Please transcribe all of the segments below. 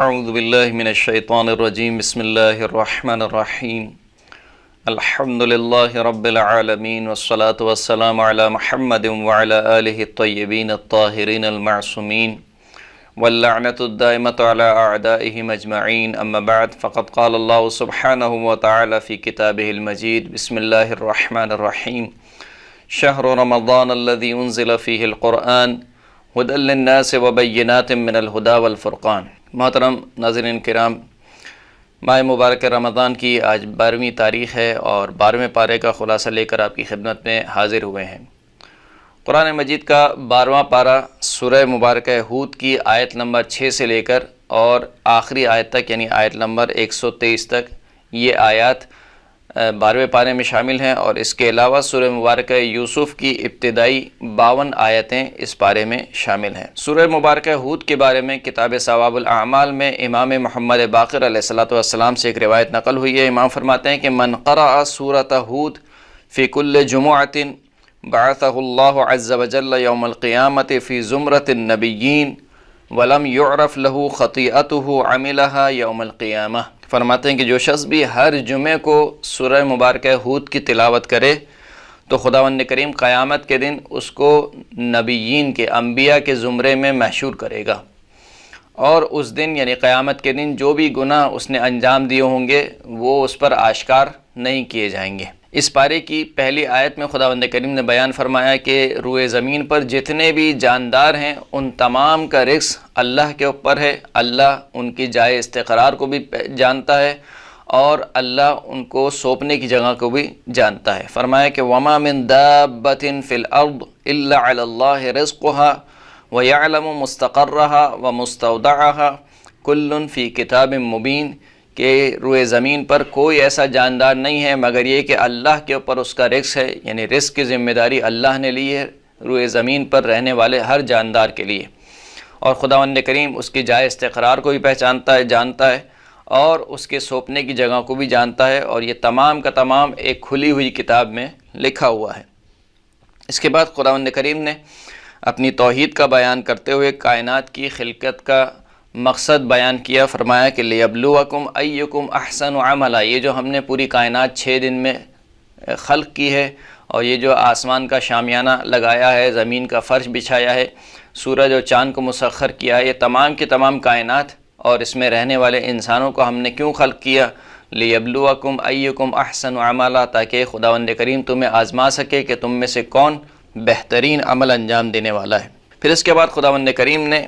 اعوذ باللہ من الشیطان الرجیم بسم اللہ الرحمن الرحیم الحمد للہ رب العالمین والصلاة والسلام علی محمد وعلی آلہ الطیبین الطاہرین المعصومین واللعنۃ الدائمۃ علی اعدائہم اجمعین اما بعد فقد قال اللہ سبحانہ وتعالی فی کتابہ المجید بسم اللہ الرحمن الرحیم شہر رمضان الذی انزل فیہ القرآن ہدی للناس وبینات من الہدی والفرقان۔ محترم ناظرین کرام، ماہ مبارک رمضان کی آج 12ویں تاریخ ہے اور 12ویں پارے کا خلاصہ لے کر آپ کی خدمت میں حاضر ہوئے ہیں۔ قرآن مجید کا 12واں پارہ سورہ مبارکہ ہود کی آیت نمبر 6 سے لے کر اور آخری آیت تک یعنی آیت نمبر 123 تک یہ آیات 12ویں پارے میں شامل ہیں، اور اس کے علاوہ سورہ مبارکہ یوسف کی ابتدائی 52 آیتیں اس پارے میں شامل ہیں۔ سورہ مبارکہ ہود کے بارے میں کتاب ثواب الاعمال میں امام محمد باقر علیہ السلام سے ایک روایت نقل ہوئی ہے۔ امام فرماتے ہیں کہ من قرأ سورۃ ہود فی کل جمعۃ بعثہ اللہ عز وجل یوم القیامۃ فی زمرۃ النبیین ولم یعرف لہ خطیئتہ عملہا یوم القیامہ۔ فرماتے ہیں کہ جو شخص بھی ہر جمعے کو سورہ مبارکہ ہود کی تلاوت کرے تو خداوند کریم قیامت کے دن اس کو نبیین کے انبیاء کے زمرے میں محشور کرے گا، اور اس دن یعنی قیامت کے دن جو بھی گناہ اس نے انجام دیے ہوں گے وہ اس پر آشکار نہیں کیے جائیں گے۔ اس پارے کی پہلی آیت میں خداوند کریم نے بیان فرمایا کہ روئے زمین پر جتنے بھی جاندار ہیں ان تمام کا رزق اللہ کے اوپر ہے، اللہ ان کی جائے استقرار کو بھی جانتا ہے اور اللہ ان کو سونپنے کی جگہ کو بھی جانتا ہے۔ فرمایا کہ وما من دابۃ فی الارض الا علی اللہ رزقها ویعلم مستقرها ومستودعها کل فی کتاب مبین، کہ روئے زمین پر کوئی ایسا جاندار نہیں ہے مگر یہ کہ اللہ کے اوپر اس کا رزق ہے، یعنی رزق کی ذمہ داری اللہ نے لی ہے روئے زمین پر رہنے والے ہر جاندار کے لیے، اور خداوند کریم اس کی جائے استقرار کو بھی پہچانتا ہے، جانتا ہے، اور اس کے سونپنے کی جگہ کو بھی جانتا ہے، اور یہ تمام کا تمام ایک کھلی ہوئی کتاب میں لکھا ہوا ہے۔ اس کے بعد خداوند کریم نے اپنی توحید کا بیان کرتے ہوئے کائنات کی خلقت کا مقصد بیان کیا۔ فرمایا کہ لیبلوکم ایکم احسن عملا، یہ جو ہم نے پوری کائنات 6 دن میں خلق کی ہے، اور یہ جو آسمان کا شامیانہ لگایا ہے، زمین کا فرش بچھایا ہے، سورج اور چاند کو مسخر کیا ہے، یہ تمام کی تمام کائنات اور اس میں رہنے والے انسانوں کو ہم نے کیوں خلق کیا؟ لیبلوکم ایکم احسن عملا، تاکہ خداوند کریم تمہیں آزما سکے کہ تم میں سے کون بہترین عمل انجام دینے والا ہے۔ پھر اس کے بعد خداوند کریم نے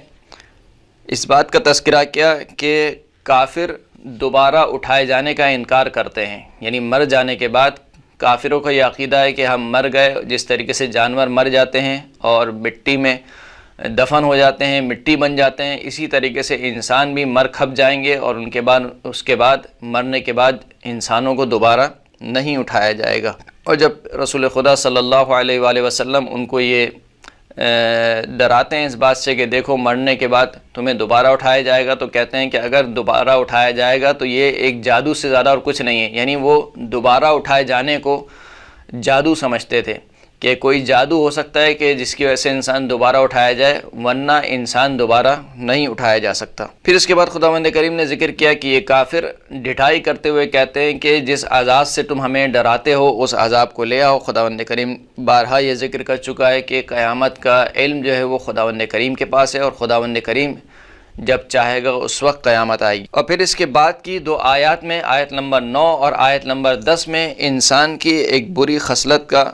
اس بات کا تذکرہ کیا کہ کافر دوبارہ اٹھائے جانے کا انکار کرتے ہیں، یعنی مر جانے کے بعد کافروں کا یہ عقیدہ ہے کہ ہم مر گئے، جس طریقے سے جانور مر جاتے ہیں اور مٹی میں دفن ہو جاتے ہیں، مٹی بن جاتے ہیں، اسی طریقے سے انسان بھی مر کھپ جائیں گے، اور اس کے بعد مرنے کے بعد انسانوں کو دوبارہ نہیں اٹھایا جائے گا۔ اور جب رسول خدا صلی اللہ علیہ وآلہ وسلم ان کو یہ ڈراتے ہیں اس بات سے کہ دیکھو مرنے کے بعد تمہیں دوبارہ اٹھایا جائے گا، تو کہتے ہیں کہ اگر دوبارہ اٹھایا جائے گا تو یہ ایک جادو سے زیادہ اور کچھ نہیں ہے، یعنی وہ دوبارہ اٹھائے جانے کو جادو سمجھتے تھے کہ کوئی جادو ہو سکتا ہے کہ جس کی وجہ سے انسان دوبارہ اٹھایا جائے، ورنہ انسان دوبارہ نہیں اٹھایا جا سکتا۔ پھر اس کے بعد خداوند کریم نے ذکر کیا کہ یہ کافر ڈھٹائی کرتے ہوئے کہتے ہیں کہ جس عذاب سے تم ہمیں ڈراتے ہو اس عذاب کو لے آؤ۔ خداوند کریم بارہا یہ ذکر کر چکا ہے کہ قیامت کا علم جو ہے وہ خداوند کریم کے پاس ہے، اور خداوند کریم جب چاہے گا اس وقت قیامت آئے گی۔ اور پھر اس کے بعد کی 2 آیات میں آیت نمبر 9 اور آیت نمبر 10 میں انسان کی ایک بری خصلت کا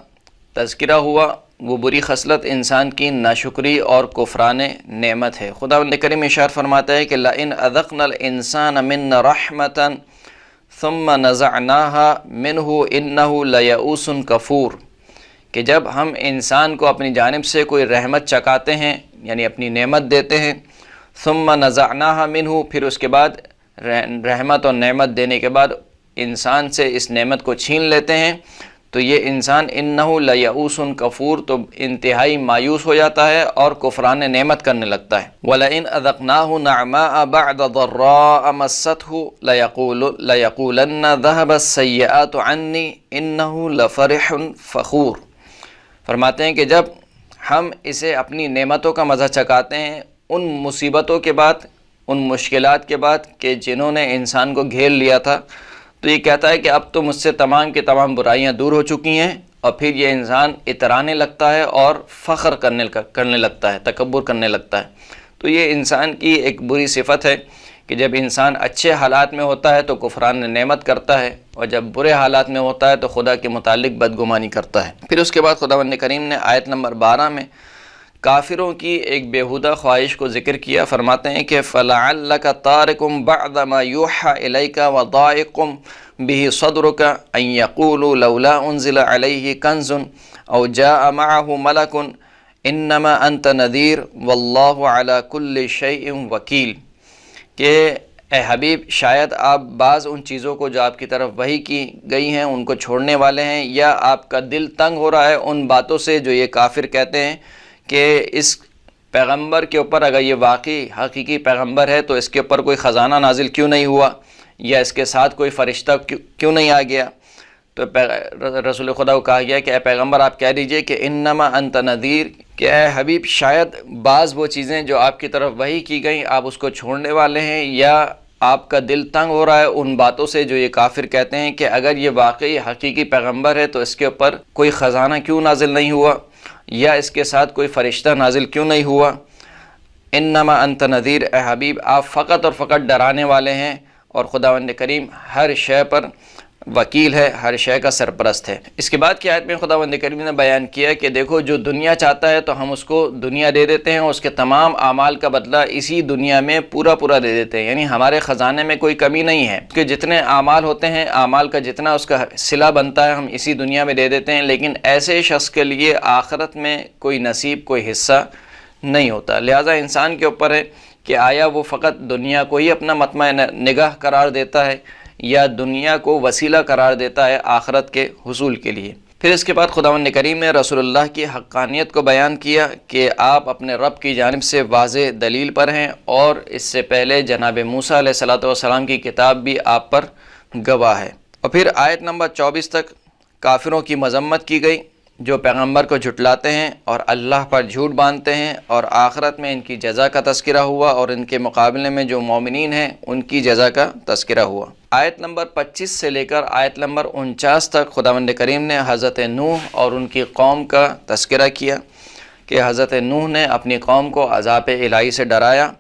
تذکرہ ہوا۔ وہ بری خصلت انسان کی ناشکری اور کفران نعمت ہے۔ خداوند کریم ارشاد فرماتا ہے کہ لئن اذقنا الانسان منا رحمتا ثم نزعناها منه انه لیئوس کفور، کہ جب ہم انسان کو اپنی جانب سے کوئی رحمت چکاتے ہیں یعنی اپنی نعمت دیتے ہیں، ثم نزعناها منه، پھر اس کے بعد رحمت اور نعمت دینے کے بعد انسان سے اس نعمت کو چھین لیتے ہیں، تو یہ انسان انہ لیئوس کفور، تو انتہائی مایوس ہو جاتا ہے اور کفران نعمت کرنے لگتا ہے۔ وَلَئِنْ أَذَقْنَاهُ نَعْمَاءَ بَعْدَ ضَرَّاءَ مَسَّتْهُ لَيَقُولَنَّ ذَهَبَ السَّيِّئَاتُ عَنِّي إِنَّهُ لَفَرِحٌ فَخُورٌ۔ فرماتے ہیں کہ جب ہم اسے اپنی نعمتوں کا مزہ چکاتے ہیں، ان مصیبتوں کے بعد ان مشکلات کے بعد کہ جنہوں نے انسان کو گھیر لیا تھا، تو یہ کہتا ہے کہ اب تو مجھ سے تمام کی تمام برائیاں دور ہو چکی ہیں، اور پھر یہ انسان اترانے لگتا ہے اور فخر کرنے لگتا ہے، تکبر کرنے لگتا ہے۔ تو یہ انسان کی ایک بری صفت ہے کہ جب انسان اچھے حالات میں ہوتا ہے تو کفران نعمت کرتا ہے، اور جب برے حالات میں ہوتا ہے تو خدا کے متعلق بدگمانی کرتا ہے۔ پھر اس کے بعد خداوند کریم نے آیت نمبر 12 میں کافروں کی ایک بیہودہ خواہش کو ذکر کیا، فرماتے ہیں کہ فَلَعَلَّكَ تَارِكٌ بَعْدَ مَا يُوحَى إِلَيْكَ وَضَائِقٌ بِهِ صَدْرُكَ أَن يَقُولُوا لَوْلَا أُنزِلَ عَلَيْهِ كَنزٌ أَوْ جَاءَ مَعَهُ مَلَكٌ إِنَّمَا أَنْتَ نَذِيرٌ وَاللَّهُ عَلَى كُلِّ شَيْءٍ وَكِيلٌ، کہ اے حبیب شاید آپ بعض ان چیزوں کو جو آپ کی طرف وحی کی گئی ہیں ان کو چھوڑنے والے ہیں، یا آپ کا دل تنگ ہو رہا ہے ان باتوں سے جو یہ کافر کہتے ہیں کہ اس پیغمبر کے اوپر اگر یہ واقعی حقیقی پیغمبر ہے تو اس کے اوپر کوئی خزانہ نازل کیوں نہیں ہوا، یا اس کے ساتھ کوئی فرشتہ کیوں نہیں آ گیا۔ تو رسول خدا کو کہا گیا کہ اے پیغمبر آپ کہہ دیجئے کہ انما انت نذیر، کہ اے حبیب شاید بعض وہ چیزیں جو آپ کی طرف وحی کی گئیں آپ اس کو چھوڑنے والے ہیں، یا آپ کا دل تنگ ہو رہا ہے ان باتوں سے جو یہ کافر کہتے ہیں کہ اگر یہ واقعی حقیقی پیغمبر ہے تو اس کے اوپر کوئی خزانہ کیوں نازل نہیں ہوا، یا اس کے ساتھ کوئی فرشتہ نازل کیوں نہیں ہوا۔ انما انت نذیر، اے حبیب آپ فقط اور فقط ڈرانے والے ہیں، اور خداوند کریم ہر شے پر وکیل ہے، ہر شے کا سرپرست ہے۔ اس کے بعد کی آیت میں خداوند کریم نے بیان کیا کہ دیکھو جو دنیا چاہتا ہے تو ہم اس کو دنیا دے دیتے ہیں، اور اس کے تمام اعمال کا بدلہ اسی دنیا میں پورا دے دیتے ہیں، یعنی ہمارے خزانے میں کوئی کمی نہیں ہے کہ جتنے اعمال ہوتے ہیں اعمال کا جتنا اس کا صلہ بنتا ہے ہم اسی دنیا میں دے دیتے ہیں، لیکن ایسے شخص کے لیے آخرت میں کوئی نصیب کوئی حصہ نہیں ہوتا۔ لہٰذا انسان کے اوپر ہے کہ آیا وہ فقط دنیا کو ہی اپنا مطمع نگاہ قرار دیتا ہے یا دنیا کو وسیلہ قرار دیتا ہے آخرت کے حصول کے لیے۔ پھر اس کے بعد خداوند کریم نے رسول اللہ کی حقانیت کو بیان کیا کہ آپ اپنے رب کی جانب سے واضح دلیل پر ہیں، اور اس سے پہلے جناب موسیٰ علیہ السلام کی کتاب بھی آپ پر گواہ ہے۔ اور پھر آیت نمبر 24 تک کافروں کی مذمت کی گئی جو پیغمبر کو جھٹلاتے ہیں اور اللہ پر جھوٹ باندھتے ہیں، اور آخرت میں ان کی جزا کا تذکرہ ہوا، اور ان کے مقابلے میں جو مومنین ہیں ان کی جزا کا تذکرہ ہوا۔ آیت نمبر 25 سے لے کر آیت نمبر 49 تک خداوند کریم نے حضرت نوح اور ان کی قوم کا تذکرہ کیا کہ حضرت نوح نے اپنی قوم کو عذاب الہی سے ڈرایا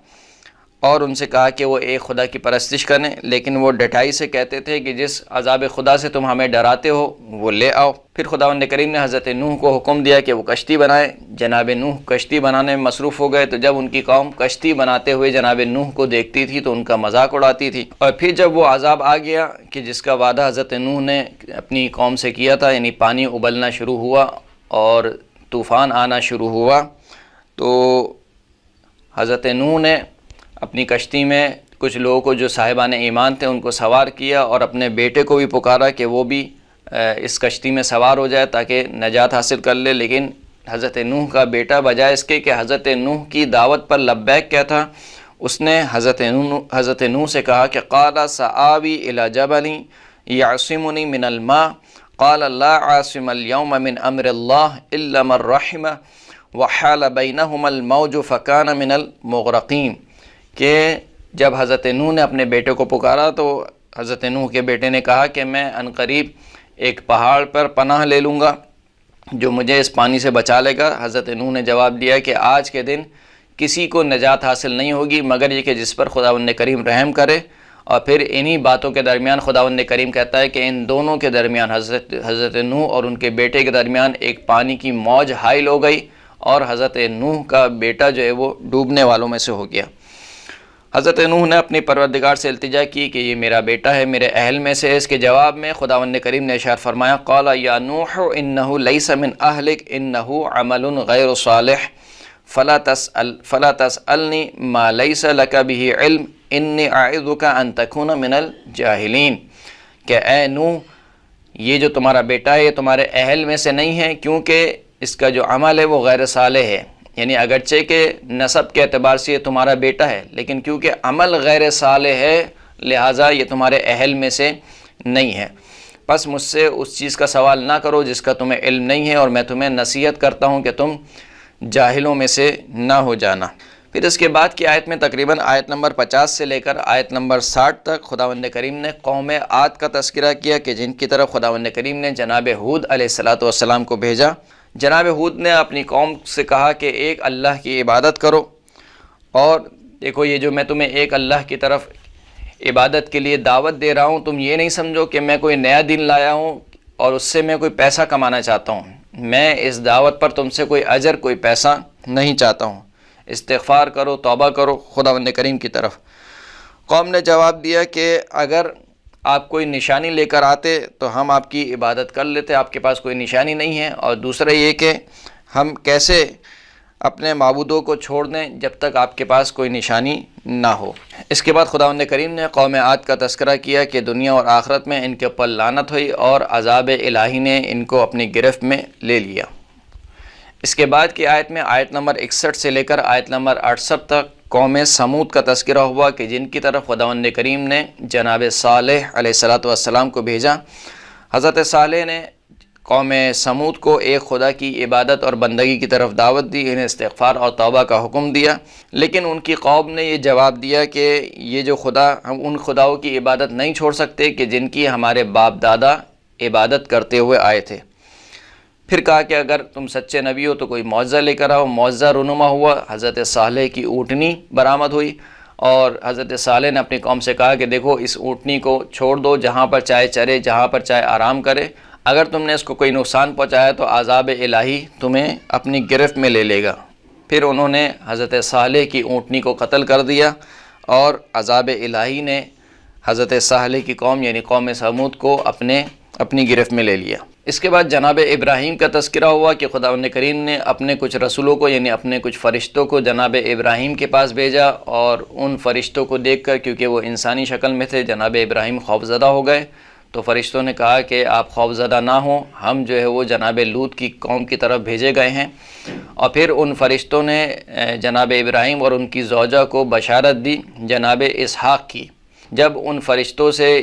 اور ان سے کہا کہ وہ ایک خدا کی پرستش کریں، لیکن وہ ڈٹائی سے کہتے تھے کہ جس عذاب خدا سے تم ہمیں ڈراتے ہو وہ لے آؤ۔ پھر خداوند کریم نے حضرت نوح کو حکم دیا کہ وہ کشتی بنائے۔ جناب نوح کشتی بنانے میں مصروف ہو گئے، تو جب ان کی قوم کشتی بناتے ہوئے جناب نوح کو دیکھتی تھی تو ان کا مذاق اڑاتی تھی، اور پھر جب وہ عذاب آ گیا کہ جس کا وعدہ حضرت نوح نے اپنی قوم سے کیا تھا، یعنی پانی ابلنا شروع ہوا اور طوفان آنا شروع ہوا، تو حضرت نوح نے اپنی کشتی میں کچھ لوگوں کو جو صاحبان ایمان تھے ان کو سوار کیا، اور اپنے بیٹے کو بھی پکارا کہ وہ بھی اس کشتی میں سوار ہو جائے تاکہ نجات حاصل کر لے۔ لیکن حضرت نوح کا بیٹا بجائے اس کے کہ حضرت نوح کی دعوت پر لبیک کیا تھا، اس نے حضرت نوح سے کہا کہ قال سآوی الی جبل یعصمنی من الماء قال لا عاصم اليوم من امر اللہ الا من رحم وحال بینہما الموج فکان من المغرقین، کہ جب حضرت نوح نے اپنے بیٹے کو پکارا تو حضرت نوح کے بیٹے نے کہا کہ میں عنقریب ایک پہاڑ پر پناہ لے لوں گا جو مجھے اس پانی سے بچا لے گا۔ حضرت نوح نے جواب دیا کہ آج کے دن کسی کو نجات حاصل نہیں ہوگی مگر یہ کہ جس پر خداوند کریم رحم کرے۔ اور پھر انہی باتوں کے درمیان خداوند کریم کہتا ہے کہ ان دونوں کے درمیان حضرت نوح اور ان کے بیٹے کے درمیان ایک پانی کی موج حائل ہو گئی، اور حضرت نوح کا بیٹا جو ہے وہ ڈوبنے والوں میں سے ہو گیا۔ حضرت نوح نے اپنی پروردگار سے التجا کی کہ یہ میرا بیٹا ہے، میرے اہل میں سے۔ اس کے جواب میں خداوند کریم نے ارشاد فرمایا قال یا نوح انہ لیس من اہلک انہ عمل غیر صالح فلا تسألنی ما لیس لک به علم انی اعظک ان تکون من الجاہلین، کہ اے نوح یہ جو تمہارا بیٹا ہے یہ تمہارے اہل میں سے نہیں ہے، کیونکہ اس کا جو عمل ہے وہ غیر صالح ہے، یعنی اگرچہ کہ نسب کے اعتبار سے یہ تمہارا بیٹا ہے لیکن کیونکہ عمل غیر صالح ہے لہٰذا یہ تمہارے اہل میں سے نہیں ہے۔ پس مجھ سے اس چیز کا سوال نہ کرو جس کا تمہیں علم نہیں ہے، اور میں تمہیں نصیحت کرتا ہوں کہ تم جاہلوں میں سے نہ ہو جانا۔ پھر اس کے بعد کی آیت میں تقریباً آیت نمبر 50 سے لے کر آیت نمبر 60 تک خداوند کریم نے قوم عاد کا تذکرہ کیا کہ جن کی طرف خداوند کریم نے جناب ہود علیہ السلام کو بھیجا۔ جناب ہود نے اپنی قوم سے کہا کہ ایک اللہ کی عبادت کرو، اور دیکھو یہ جو میں تمہیں ایک اللہ کی طرف عبادت کے لیے دعوت دے رہا ہوں، تم یہ نہیں سمجھو کہ میں کوئی نیا دین لایا ہوں اور اس سے میں کوئی پیسہ کمانا چاہتا ہوں۔ میں اس دعوت پر تم سے کوئی اجر، کوئی پیسہ نہیں چاہتا ہوں۔ استغفار کرو، توبہ کرو خداوند کریم کی طرف۔ قوم نے جواب دیا کہ اگر آپ کوئی نشانی لے کر آتے تو ہم آپ کی عبادت کر لیتے، آپ کے پاس کوئی نشانی نہیں ہے، اور دوسرا یہ کہ ہم کیسے اپنے معبودوں کو چھوڑ دیں جب تک آپ کے پاس کوئی نشانی نہ ہو۔ اس کے بعد خداوند کریم نے قوم عاد کا تذکرہ کیا کہ دنیا اور آخرت میں ان کے اوپر لعنت ہوئی اور عذاب الہی نے ان کو اپنی گرفت میں لے لیا۔ اس کے بعد کی آیت میں آیت نمبر 61 سے لے کر آیت نمبر 68 تک قوم سمود کا تذکرہ ہوا کہ جن کی طرف خداوند کریم نے جناب صالح علیہ السلام کو بھیجا۔ حضرت صالح نے قوم سمود کو ایک خدا کی عبادت اور بندگی کی طرف دعوت دی، انہیں استغفار اور توبہ کا حکم دیا، لیکن ان کی قوم نے یہ جواب دیا کہ یہ جو خدا، ہم ان خداؤں کی عبادت نہیں چھوڑ سکتے کہ جن کی ہمارے باپ دادا عبادت کرتے ہوئے آئے تھے۔ پھر کہا کہ اگر تم سچے نبی ہو تو کوئی معجزہ لے کر آؤ۔ معجزہ رونما ہوا، حضرت صالح کی اونٹنی برآمد ہوئی، اور حضرت صالح نے اپنی قوم سے کہا کہ دیکھو اس اونٹنی کو چھوڑ دو، جہاں پر چاہے چرے، جہاں پر چاہے آرام کرے، اگر تم نے اس کو کوئی نقصان پہنچایا تو عذاب الہی تمہیں اپنی گرفت میں لے لے گا۔ پھر انہوں نے حضرت صالح کی اونٹنی کو قتل کر دیا، اور عذاب الہی نے حضرت صالح کی قوم یعنی قوم سمود کو اپنی گرفت میں لے لیا۔ اس کے بعد جناب ابراہیم کا تذکرہ ہوا کہ خداوند کریم نے اپنے کچھ رسولوں کو یعنی اپنے کچھ فرشتوں کو جناب ابراہیم کے پاس بھیجا، اور ان فرشتوں کو دیکھ کر کیونکہ وہ انسانی شکل میں تھے جناب ابراہیم خوفزدہ ہو گئے، تو فرشتوں نے کہا کہ آپ خوفزدہ نہ ہوں، ہم جو ہے وہ جناب لوط کی قوم کی طرف بھیجے گئے ہیں۔ اور پھر ان فرشتوں نے جناب ابراہیم اور ان کی زوجہ کو بشارت دی جناب اسحاق کی۔ جب ان فرشتوں سے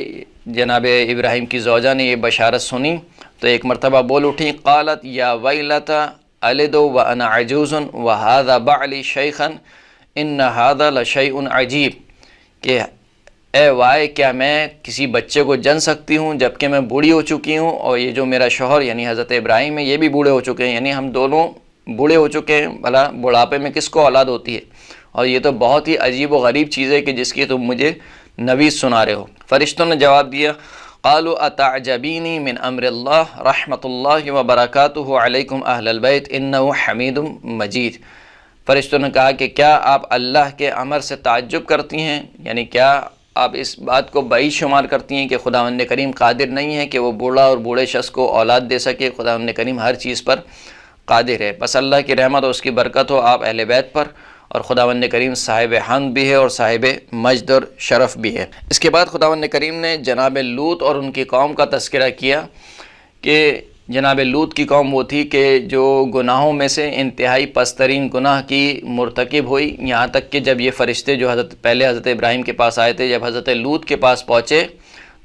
جناب ابراہیم کی زوجہ نے یہ بشارت سنی تو ایک مرتبہ بول اٹھی، قالت یا ویلتا الد وانا عجوز وهذا بعلی شیخا ان هذا لشیء عجیب، کہ اے وائے کیا میں کسی بچے کو جن سکتی ہوں جبکہ میں بوڑھی ہو چکی ہوں، اور یہ جو میرا شوہر یعنی حضرت ابراہیم ہے یہ بھی بوڑھے ہو چکے ہیں، یعنی ہم دونوں بوڑھے ہو چکے ہیں، بھلا بڑھاپے میں کس کو اولاد ہوتی ہے، اور یہ تو بہت ہی عجیب و غریب چیز ہے کہ جس کی تم مجھے نوید سنا رہے ہو۔ فرشتوں نے جواب دیا، قالوا اتعجبینی من امر اللہ رحمۃ اللہ وبرکاتہ علیکم اہل البیت انہ حمید مجید۔ فرشتوں نے کہا کہ کیا آپ اللہ کے امر سے تعجب کرتی ہیں، یعنی کیا آپ اس بات کو بعید شمار کرتی ہیں کہ خداوند کریم قادر نہیں ہے کہ وہ بوڑھا اور بوڑھے شخص کو اولاد دے سکے؟ خداوند کریم ہر چیز پر قادر ہے، بس اللہ کی رحمت اور اس کی برکت ہو آپ اہل بیت پر، اور خداوند کریم صاحب حمد بھی ہے اور صاحب مجد اور شرف بھی ہے۔ اس کے بعد خداوند کریم نے جناب لوط اور ان کی قوم کا تذکرہ کیا کہ جناب لوط کی قوم وہ تھی کہ جو گناہوں میں سے انتہائی پسترین گناہ کی مرتکب ہوئی، یہاں تک کہ جب یہ فرشتے جو پہلے حضرت ابراہیم کے پاس آئے تھے، جب حضرت لوط کے پاس پہنچے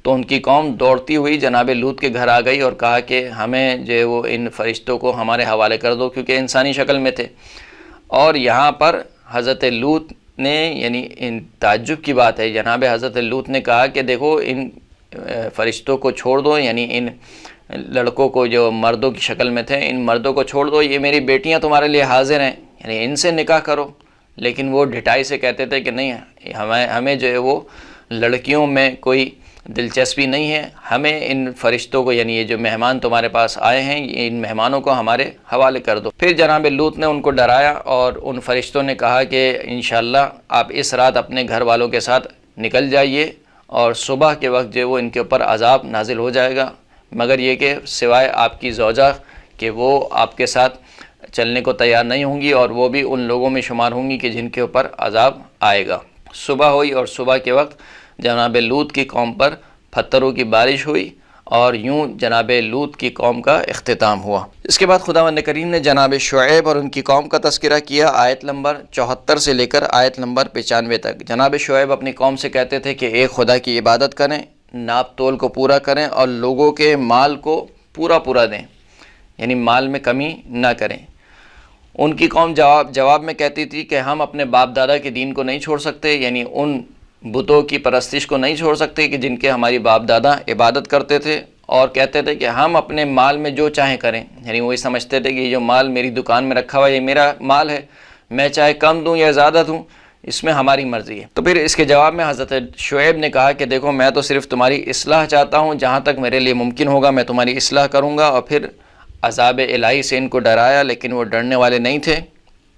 تو ان کی قوم دوڑتی ہوئی جناب لوط کے گھر آ گئی اور کہا کہ ہمیں جو ہے وہ ان فرشتوں کو ہمارے حوالے کر دو، کیونکہ انسانی شکل میں تھے۔ اور یہاں پر حضرت لوط نے یعنی ان تعجب کی بات ہے، جناب حضرت لوط نے کہا کہ دیکھو ان فرشتوں کو چھوڑ دو، یعنی ان لڑکوں کو جو مردوں کی شکل میں تھے ان مردوں کو چھوڑ دو، یہ میری بیٹیاں تمہارے لیے حاضر ہیں، یعنی ان سے نکاح کرو۔ لیکن وہ ڈھٹائی سے کہتے تھے کہ نہیں، ہمیں جو ہے وہ لڑکیوں میں کوئی دلچسپی نہیں ہے، ہمیں ان فرشتوں کو یعنی یہ جو مہمان تمہارے پاس آئے ہیں ان مہمانوں کو ہمارے حوالے کر دو۔ پھر جناب لوط نے ان کو ڈرایا اور ان فرشتوں نے کہا کہ انشاءاللہ آپ اس رات اپنے گھر والوں کے ساتھ نکل جائیے، اور صبح کے وقت جو وہ ان کے اوپر عذاب نازل ہو جائے گا، مگر یہ کہ سوائے آپ کی زوجہ کہ وہ آپ کے ساتھ چلنے کو تیار نہیں ہوں گی، اور وہ بھی ان لوگوں میں شمار ہوں گی کہ جن کے اوپر عذاب آئے گا۔ صبح ہوئی اور صبح کے وقت جناب لوط کی قوم پر پتھروں کی بارش ہوئی، اور یوں جناب لوط کی قوم کا اختتام ہوا۔ اس کے بعد خداوند کریم نے جناب شعیب اور ان کی قوم کا تذکرہ کیا آیت نمبر 74 سے لے کر آیت نمبر 95 تک۔ جناب شعیب اپنی قوم سے کہتے تھے کہ ایک خدا کی عبادت کریں، ناپ تول کو پورا کریں، اور لوگوں کے مال کو پورا دیں، یعنی مال میں کمی نہ کریں۔ ان کی قوم جواب میں کہتی تھی کہ ہم اپنے باپ دادا کے دین کو نہیں چھوڑ سکتے، یعنی ان بتوں کی پرستش کو نہیں چھوڑ سکتے کہ جن کے ہماری باپ دادا عبادت کرتے تھے، اور کہتے تھے کہ ہم اپنے مال میں جو چاہیں کریں، یعنی وہی سمجھتے تھے کہ یہ جو مال میری دکان میں رکھا ہوا ہے یہ میرا مال ہے، میں چاہے کم دوں یا زیادہ دوں، اس میں ہماری مرضی ہے۔ تو پھر اس کے جواب میں حضرت شعیب نے کہا کہ دیکھو میں تو صرف تمہاری اصلاح چاہتا ہوں، جہاں تک میرے لیے ممکن ہوگا میں تمہاری اصلاح کروں گا۔ اور پھر عذاب الہی سے ان کو ڈرایا، لیکن وہ ڈرنے والے نہیں تھے،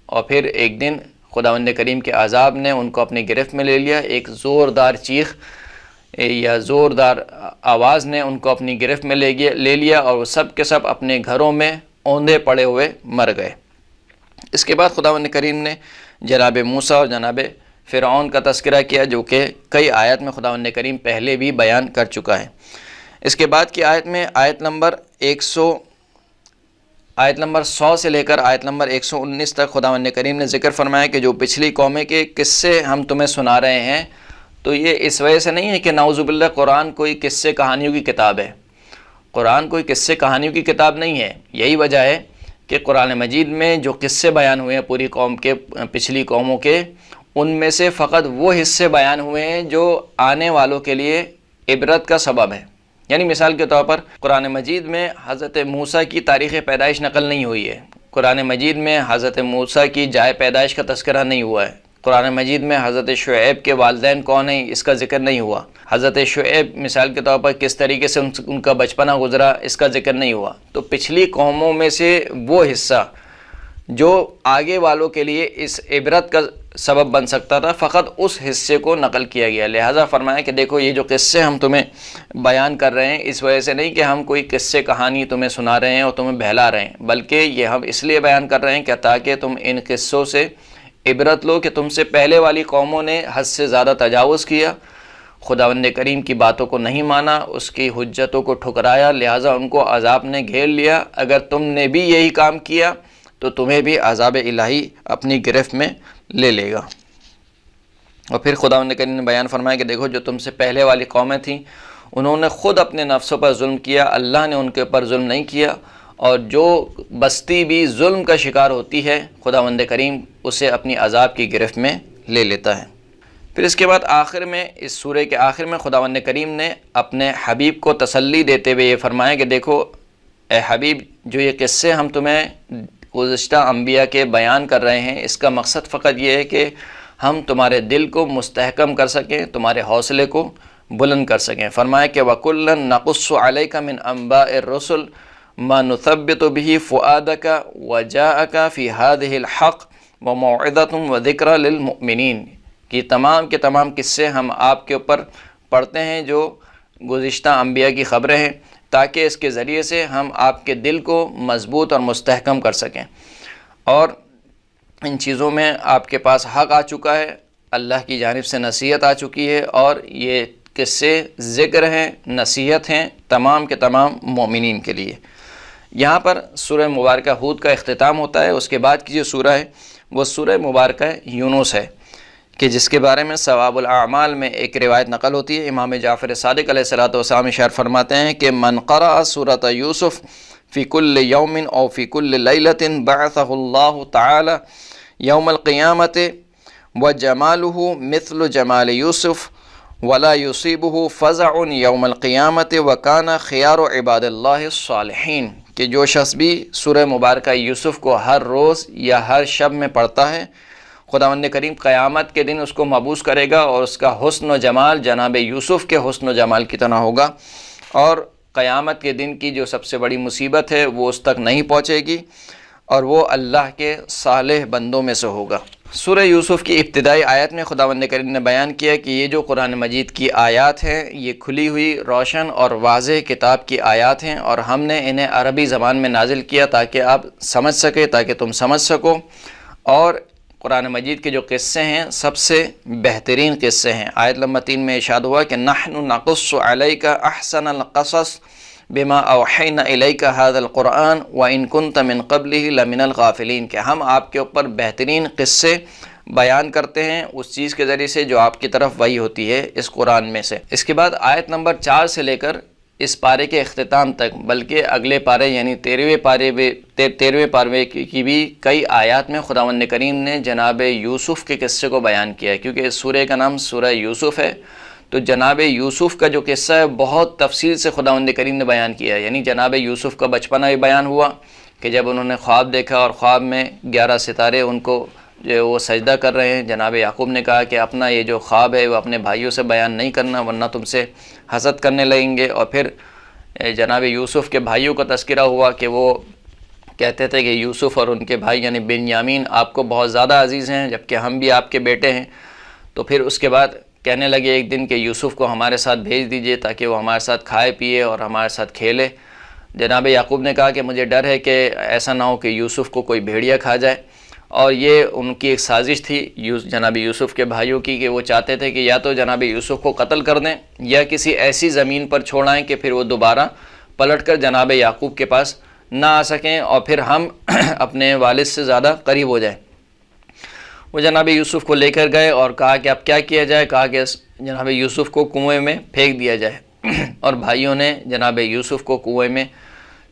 اور پھر ایک دن خداوند کریم کے عذاب نے ان کو اپنی گرفت میں لے لیا، ایک زوردار چیخ یا زوردار آواز نے ان کو اپنی گرفت میں لے لیا، اور وہ سب کے سب اپنے گھروں میں اوندھے پڑے ہوئے مر گئے۔ اس کے بعد خداوند کریم نے جناب موسیٰ اور جناب فرعون کا تذکرہ کیا، جو کہ کئی آیت میں خداوند کریم پہلے بھی بیان کر چکا ہے۔ اس کے بعد کی آیت میں آیت نمبر 100 سے لے کر آیت نمبر 119 تک خداوند کریم نے ذکر فرمایا کہ جو پچھلی قومیں کے قصے ہم تمہیں سنا رہے ہیں، تو یہ اس وجہ سے نہیں ہے کہ نعوذ باللہ قرآن کوئی قصے کہانیوں کی کتاب ہے۔ قرآن کوئی قصے کہانیوں کی کتاب نہیں ہے، یہی وجہ ہے کہ قرآن مجید میں جو قصے بیان ہوئے ہیں پوری قوم کے، پچھلی قوموں کے، ان میں سے فقط وہ حصے بیان ہوئے ہیں جو آنے والوں کے لیے عبرت کا سبب ہے۔ یعنی مثال کے طور پر قرآن مجید میں حضرت موسیٰ کی تاریخ پیدائش نقل نہیں ہوئی ہے، قرآن مجید میں حضرت موسیٰ کی جائے پیدائش کا تذکرہ نہیں ہوا ہے، قرآن مجید میں حضرت شعیب کے والدین کون ہیں اس کا ذکر نہیں ہوا، حضرت شعیب مثال کے طور پر کس طریقے سے ان کا بچپنا گزرا اس کا ذکر نہیں ہوا۔ تو پچھلی قوموں میں سے وہ حصہ جو آگے والوں کے لیے اس عبرت کا سبب بن سکتا تھا، فقط اس حصے کو نقل کیا گیا۔ لہٰذا فرمایا کہ دیکھو یہ جو قصے ہم تمہیں بیان کر رہے ہیں، اس وجہ سے نہیں کہ ہم کوئی قصے کہانی تمہیں سنا رہے ہیں اور تمہیں بہلا رہے ہیں، بلکہ یہ ہم اس لیے بیان کر رہے ہیں کہ تاکہ تم ان قصوں سے عبرت لو کہ تم سے پہلے والی قوموں نے حد سے زیادہ تجاوز کیا، خداوند کریم کی باتوں کو نہیں مانا، اس کی حجتوں کو ٹھکرایا، لہٰذا ان کو عذاب نے گھیر لیا۔ اگر تم نے بھی یہی کام کیا تو تمہیں بھی عذاب الہی اپنی گرفت میں لے لے گا۔ اور پھر خداوند کریم نے بیان فرمایا کہ دیکھو جو تم سے پہلے والی قومیں تھیں انہوں نے خود اپنے نفسوں پر ظلم کیا، اللہ نے ان کے اوپر ظلم نہیں کیا، اور جو بستی بھی ظلم کا شکار ہوتی ہے خداوند کریم اسے اپنی عذاب کی گرفت میں لے لیتا ہے۔ پھر اس کے بعد آخر میں، اس سورہ کے آخر میں خداوند کریم نے اپنے حبیب کو تسلی دیتے ہوئے یہ فرمایا کہ دیکھو اے حبیب، جو یہ قصے ہم تمہیں گزشتہ انبیاء کے بیان کر رہے ہیں، اس کا مقصد فقط یہ ہے کہ ہم تمہارے دل کو مستحکم کر سکیں، تمہارے حوصلے کو بلند کر سکیں۔ فرمایا کہ وَكُلًّا نَقُصُّ عَلَيْكَ مِنْ أَنْبَاءِ الرُّسُلِ مَا نُثَبِّتُ بِهِ فُؤَادَكَ وَجَاءَكَ فِي هَذِهِ الْحَقِّ وَمَوْعِظَةٌ وَذِكْرَى لِلْمُؤْمِنِينَ، کہ تمام کے تمام قصے ہم آپ کے اوپر پڑھتے ہیں جو گزشتہ انبیاء کی خبریں ہیں، تاکہ اس کے ذریعے سے ہم آپ کے دل کو مضبوط اور مستحکم کر سکیں۔ اور ان چیزوں میں آپ کے پاس حق آ چکا ہے، اللہ کی جانب سے نصیحت آ چکی ہے، اور یہ قصے ذکر ہیں، نصیحت ہیں تمام کے تمام مومنین کے لیے۔ یہاں پر سورہ مبارکہ ہود کا اختتام ہوتا ہے۔ اس کے بعد کی جو سورہ ہے وہ سورہ مبارکہ یونس ہے، کہ جس کے بارے میں ثواب الاعمال میں ایک روایت نقل ہوتی ہے۔ امام جعفر صادق علیہ الصلوۃ والسلام ارشاد فرماتے ہیں کہ من قرأ سورۃ یوسف فی کل یوم او فی کل لیلۃ بعثہ اللہ تعالی یوم القیامۃ وجمالہ مثل جمال یوسف ولا یصیبہ فزع یوم القیامۃ وکان خیار عباد اللہ الصالحین، کہ جو شخص بھی سورہ مبارکہ یوسف کو ہر روز یا ہر شب میں پڑھتا ہے، خداوند کریم قیامت کے دن اس کو مبعوث کرے گا، اور اس کا حسن و جمال جناب یوسف کے حسن و جمال کی طرح ہوگا، اور قیامت کے دن کی جو سب سے بڑی مصیبت ہے وہ اس تک نہیں پہنچے گی، اور وہ اللہ کے صالح بندوں میں سے ہوگا۔ سورہ یوسف کی ابتدائی آیت میں خداوند کریم نے بیان کیا کہ یہ جو قرآن مجید کی آیات ہیں یہ کھلی ہوئی روشن اور واضح کتاب کی آیات ہیں، اور ہم نے انہیں عربی زبان میں نازل کیا تاکہ آپ سمجھ سکیں، تاکہ تم سمجھ سکو۔ اور قرآن مجید کے جو قصے ہیں سب سے بہترین قصے ہیں۔ آیت نمبر 3 میں ارشاد ہوا کہ نحن نقص علیک احسن القصص بما اوحینا الیک ھذا القرآن وان کنت من قبلہ لمن الغافلین، کہ ہم آپ کے اوپر بہترین قصے بیان کرتے ہیں اس چیز کے ذریعے سے جو آپ کی طرف وحی ہوتی ہے اس قرآن میں سے۔ اس کے بعد آیت نمبر 4 سے لے کر اس پارے کے اختتام تک، بلکہ اگلے پارے یعنی 13ویں پارے کی بھی کئی آیات میں خداوند کریم نے جناب یوسف کے قصے کو بیان کیا ہے، کیونکہ اس سورہ کا نام سورہ یوسف ہے۔ تو جناب یوسف کا جو قصہ ہے بہت تفصیل سے خداوند کریم نے بیان کیا ہے، یعنی جناب یوسف کا بچپنا بھی بیان ہوا کہ جب انہوں نے خواب دیکھا اور خواب میں 11 ستارے ان کو جو وہ سجدہ کر رہے ہیں، جناب یعقوب نے کہا کہ اپنا یہ جو خواب ہے وہ اپنے بھائیوں سے بیان نہیں کرنا ورنہ تم سے حسد کرنے لگیں گے۔ اور پھر جناب یوسف کے بھائیوں کا تذکرہ ہوا کہ وہ کہتے تھے کہ یوسف اور ان کے بھائی یعنی بنیامین آپ کو بہت زیادہ عزیز ہیں جبکہ ہم بھی آپ کے بیٹے ہیں۔ تو پھر اس کے بعد کہنے لگے ایک دن کہ یوسف کو ہمارے ساتھ بھیج دیجئے تاکہ وہ ہمارے ساتھ کھائے پیے اور ہمارے ساتھ کھیلے۔ جناب یعقوب نے کہا کہ مجھے ڈر ہے کہ ایسا نہ ہو کہ یوسف کو کوئی بھیڑیا کھا جائے، اور یہ ان کی ایک سازش تھی جناب یوسف کے بھائیوں کی کہ وہ چاہتے تھے کہ یا تو جناب یوسف کو قتل کر دیں یا کسی ایسی زمین پر چھوڑائیں کہ پھر وہ دوبارہ پلٹ کر جناب یعقوب کے پاس نہ آ سکیں اور پھر ہم اپنے والد سے زیادہ قریب ہو جائیں۔ وہ جناب یوسف کو لے کر گئے اور کہا کہ اب کیا کیا جائے، کہا کہ جناب یوسف کو کنویں میں پھینک دیا جائے، اور بھائیوں نے جناب یوسف کو کنویں میں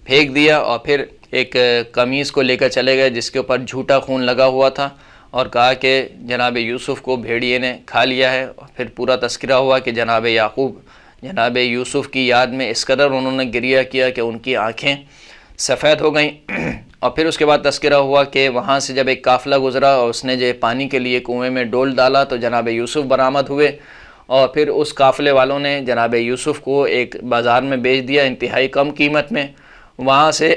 پھینک دیا اور پھر ایک قمیص کو لے کر چلے گئے جس کے اوپر جھوٹا خون لگا ہوا تھا، اور کہا کہ جناب یوسف کو بھیڑیے نے کھا لیا ہے۔ پھر پورا تذکرہ ہوا کہ جناب یعقوب جناب یوسف کی یاد میں اس قدر انہوں نے گریہ کیا کہ ان کی آنکھیں سفید ہو گئیں۔ اور پھر اس کے بعد تذکرہ ہوا کہ وہاں سے جب ایک قافلہ گزرا اور اس نے جو پانی کے لیے کنویں میں ڈول ڈالا تو جناب یوسف برآمد ہوئے، اور پھر اس قافلے والوں نے جناب یوسف کو ایک بازار میں بیچ دیا انتہائی کم قیمت میں۔ وہاں سے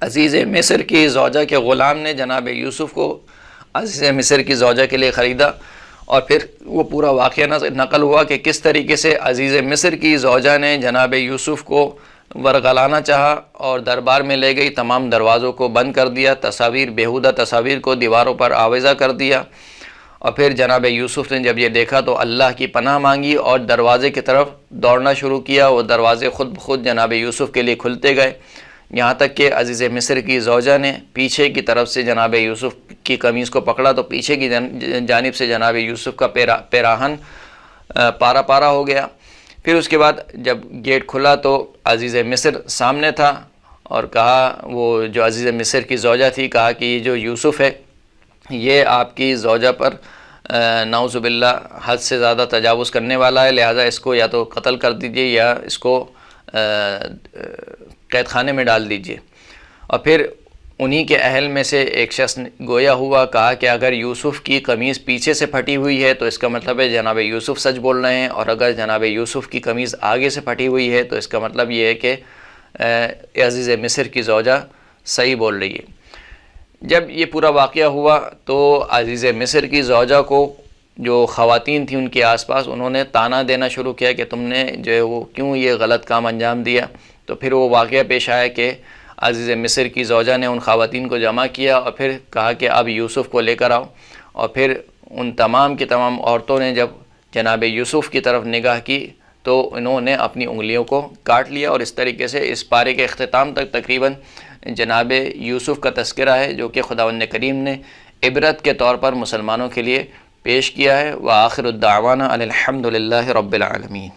عزیز مصر کی زوجہ کے غلام نے جناب یوسف کو عزیز مصر کی زوجہ کے لیے خریدا، اور پھر وہ پورا واقعہ نقل ہوا کہ کس طریقے سے عزیز مصر کی زوجہ نے جناب یوسف کو ورغلانا چاہا اور دربار میں لے گئی، تمام دروازوں کو بند کر دیا، تصاویر بیہودہ تصاویر کو دیواروں پر آویزہ کر دیا، اور پھر جناب یوسف نے جب یہ دیکھا تو اللہ کی پناہ مانگی اور دروازے کی طرف دوڑنا شروع کیا۔ وہ دروازے خود بخود جناب یوسف کے لیے کھلتے گئے، یہاں تک کہ عزیز مصر کی زوجہ نے پیچھے کی طرف سے جناب یوسف کی قمیص کو پکڑا تو پیچھے کی جانب سے جناب یوسف کا پیراہن پارا پارا ہو گیا۔ پھر اس کے بعد جب گیٹ کھلا تو عزیز مصر سامنے تھا، اور کہا وہ جو عزیز مصر کی زوجہ تھی، کہا کہ یہ جو یوسف ہے یہ آپ کی زوجہ پر نعوذ باللہ حد سے زیادہ تجاوز کرنے والا ہے، لہٰذا اس کو یا تو قتل کر دیجئے یا اس کو قید خانے میں ڈال دیجئے۔ اور پھر انہی کے اہل میں سے ایک شخص گویا ہوا، کہا کہ اگر یوسف کی قمیص پیچھے سے پھٹی ہوئی ہے تو اس کا مطلب ہے جناب یوسف سچ بول رہے ہیں، اور اگر جناب یوسف کی قمیص آگے سے پھٹی ہوئی ہے تو اس کا مطلب یہ ہے کہ عزیز مصر کی زوجہ صحیح بول رہی ہے۔ جب یہ پورا واقعہ ہوا تو عزیز مصر کی زوجہ کو جو خواتین تھیں ان کے آس پاس انہوں نے طعنہ دینا شروع کیا کہ تم نے جو ہے وہ کیوں یہ غلط کام انجام دیا۔ تو پھر وہ واقعہ پیش آیا کہ عزیز مصر کی زوجہ نے ان خواتین کو جمع کیا اور پھر کہا کہ اب یوسف کو لے کر آؤ، اور پھر ان تمام کی تمام عورتوں نے جب جناب یوسف کی طرف نگاہ کی تو انہوں نے اپنی انگلیوں کو کاٹ لیا، اور اس طریقے سے اس پارے کے اختتام تک تقریباً جناب یوسف کا تذکرہ ہے جو کہ خداوند کریم نے عبرت کے طور پر مسلمانوں کے لیے پیش کیا ہے۔ وآخر الدعوانا ان الحمد للہ رب العالمین۔